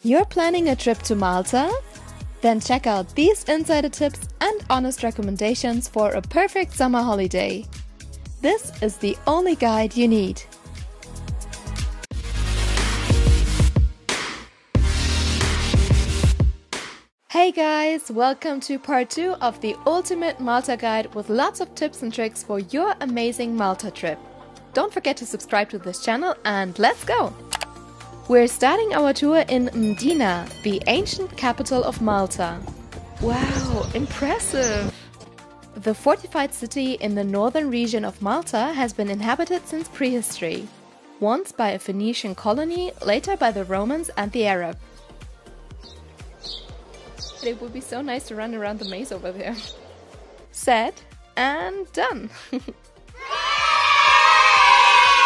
You're planning a trip to Malta? Then check out these insider tips and honest recommendations for a perfect summer holiday. This is the only guide you need. Hey guys, welcome to part 2 of the Ultimate Malta Guide with lots of tips and tricks for your amazing Malta trip. Don't forget to subscribe to this channel and let's go! We're starting our tour in Mdina, the ancient capital of Malta. Wow, impressive! The fortified city in the northern region of Malta has been inhabited since prehistory. Once by a Phoenician colony, later by the Romans and the Arabs. It would be so nice to run around the maze over there. Said and done!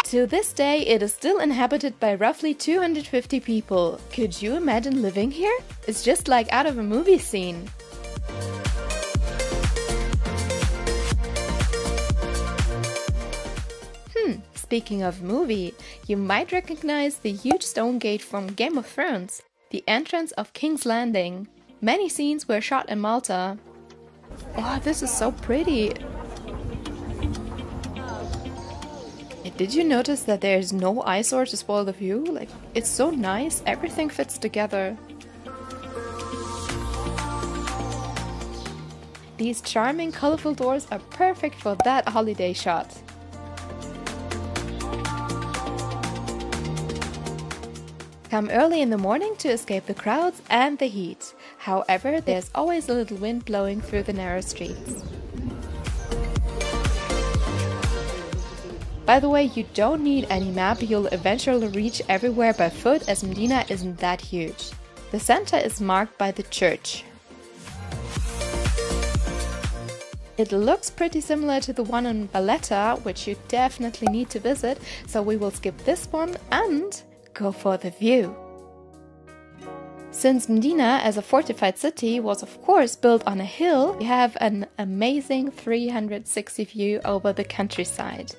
To this day, it is still inhabited by roughly 250 people. Could you imagine living here? It's just like out of a movie scene. Speaking of movie, you might recognize the huge stone gate from Game of Thrones, the entrance of King's Landing. Many scenes were shot in Malta. Oh, this is so pretty! Did you notice that there is no eyesore to spoil the view? Like, it's so nice, everything fits together. These charming, colorful doors are perfect for that holiday shot. Come early in the morning to escape the crowds and the heat. However, there's always a little wind blowing through the narrow streets. By the way, you don't need any map, you'll eventually reach everywhere by foot as Mdina isn't that huge. The center is marked by the church. It looks pretty similar to the one in Valetta, which you definitely need to visit, so we will skip this one and go for the view. Since Mdina, as a fortified city, was of course built on a hill, you have an amazing 360 view over the countryside.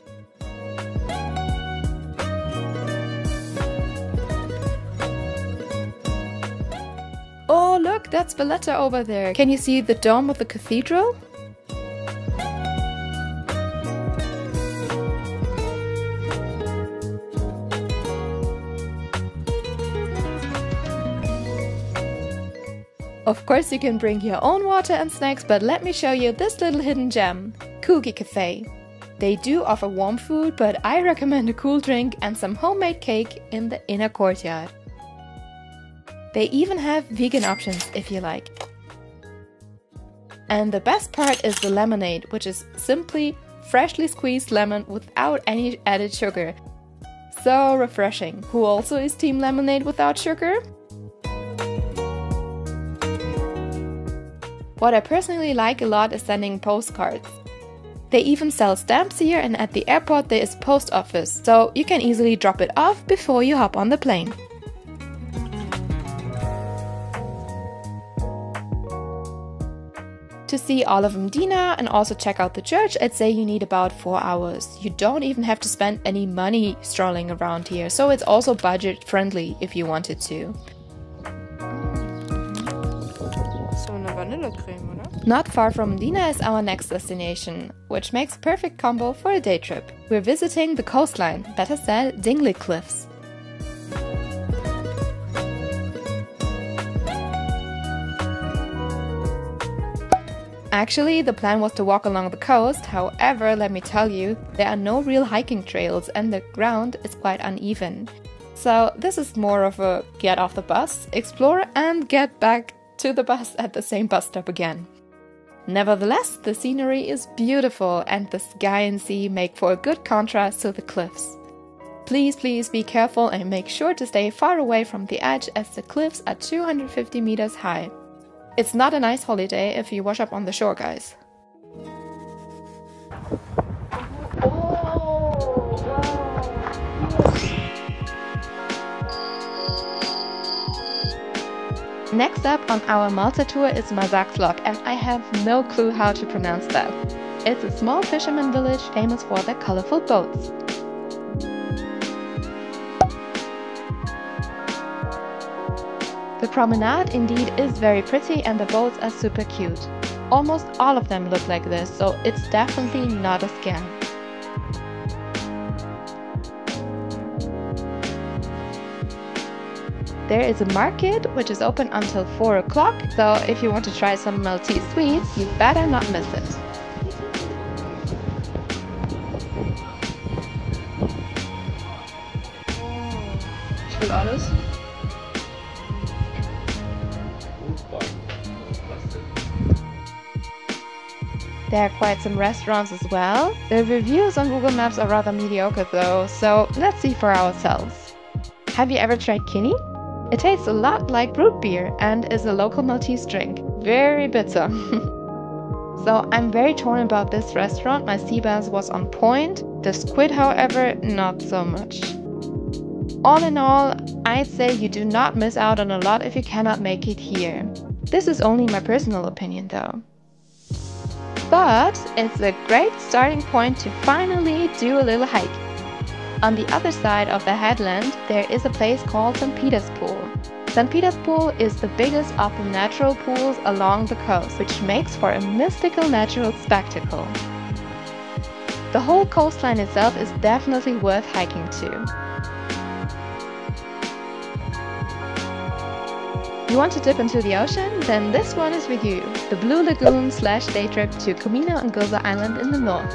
Oh look, that's Valetta over there. Can you see the dome of the cathedral? Of course you can bring your own water and snacks, but let me show you this little hidden gem, Cookie Cafe. They do offer warm food, but I recommend a cool drink and some homemade cake in the inner courtyard. They even have vegan options if you like. And the best part is the lemonade, which is simply freshly squeezed lemon without any added sugar. So refreshing. Who also is team lemonade without sugar? What I personally like a lot is sending postcards. They even sell stamps here, and at the airport there is a post office, so you can easily drop it off before you hop on the plane. To see all of Mdina and also check out the church, I'd say you need about 4 hours. You don't even have to spend any money strolling around here, so it's also budget friendly if you wanted to. So eine Vanillecreme, oder? Not far from Mdina is our next destination, which makes a perfect combo for a day trip. We're visiting the coastline, better said, Dingli cliffs. Actually, the plan was to walk along the coast, however, let me tell you, there are no real hiking trails and the ground is quite uneven. So this is more of a get off the bus, explore and get back to the bus at the same bus stop again. Nevertheless, the scenery is beautiful and the sky and sea make for a good contrast to the cliffs. Please be careful and make sure to stay far away from the edge as the cliffs are 250 meters high. It's not a nice holiday if you wash up on the shore, guys. Next up on our Malta tour is Marsaxlokk, and I have no clue how to pronounce that. It's a small fisherman village famous for their colorful boats. The promenade indeed is very pretty and the boats are super cute. Almost all of them look like this, so it's definitely not a scam. There is a market which is open until 4 o'clock, so if you want to try some Maltese sweets, you better not miss it. Ich will alles. There are quite some restaurants as well. The reviews on Google Maps are rather mediocre though, so let's see for ourselves. Have you ever tried Kinney? It tastes a lot like root beer and is a local Maltese drink. Very bitter. So I'm very torn about this restaurant. My sea bass was on point. The squid, however, not so much. All in all, I'd say you do not miss out on a lot if you cannot make it here. This is only my personal opinion though. But it's a great starting point to finally do a little hike. On the other side of the headland, there is a place called St. Peter's Pool. St. Peter's Pool is the biggest of the natural pools along the coast, which makes for a mystical natural spectacle. The whole coastline itself is definitely worth hiking to. You want to dip into the ocean? Then this one is for you. The Blue Lagoon / day trip to Comino and Island in the north.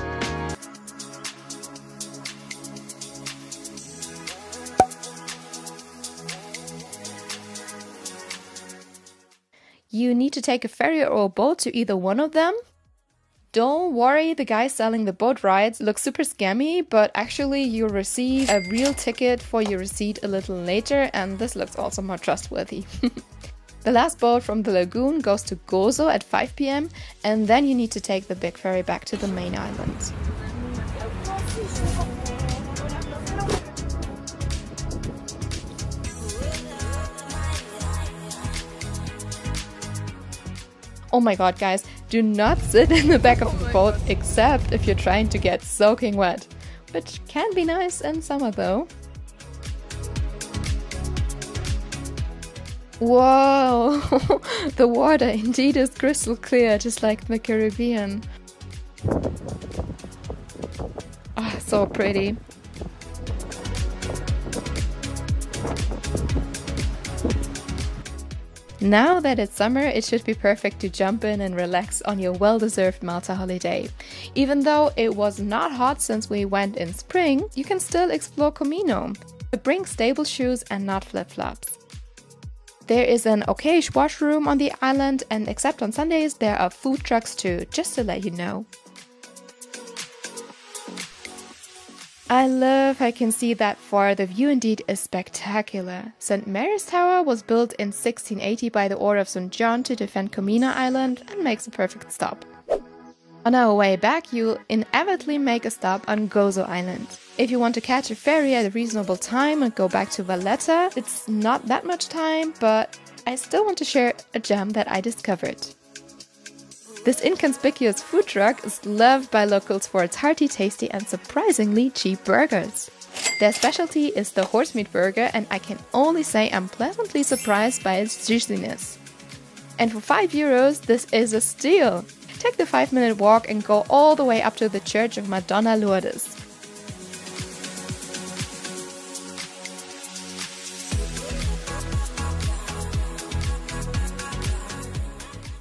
You need to take a ferry or a boat to either one of them. Don't worry, the guy selling the boat rides looks super scammy, but actually you'll receive a real ticket for your receipt a little later, and this looks also more trustworthy. The last boat from the lagoon goes to Gozo at 5 p.m. and then you need to take the big ferry back to the main island. Oh my god guys, do not sit in the back of the boat except if you're trying to get soaking wet, which can be nice in summer though. Whoa, the water indeed is crystal clear, just like the Caribbean. Oh, so pretty. Now that it's summer, it should be perfect to jump in and relax on your well-deserved Malta holiday. Even though it was not hot since we went in spring, you can still explore Comino, but bring stable shoes and not flip-flops. There is an okayish washroom on the island, and except on Sundays there are food trucks too, just to let you know. I love how I can see that far. The view indeed is spectacular. St. Mary's Tower was built in 1680 by the Order of St. John to defend Comino Island and makes a perfect stop. On our way back, you'll inevitably make a stop on Gozo Island. If you want to catch a ferry at a reasonable time and go back to Valetta, it's not that much time, but I still want to share a gem that I discovered. This inconspicuous food truck is loved by locals for its hearty, tasty and surprisingly cheap burgers. Their specialty is the horse meat burger, and I can only say I'm pleasantly surprised by its juiciness. And for €5, this is a steal! Take the 5-minute walk and go all the way up to the Church of Madonna Lourdes.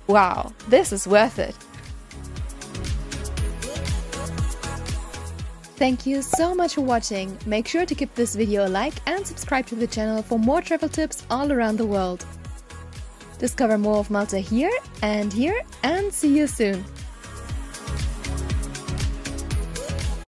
Wow, this is worth it! Thank you so much for watching. Make sure to give this video a like and subscribe to the channel for more travel tips all around the world. Discover more of Malta here, and see you soon!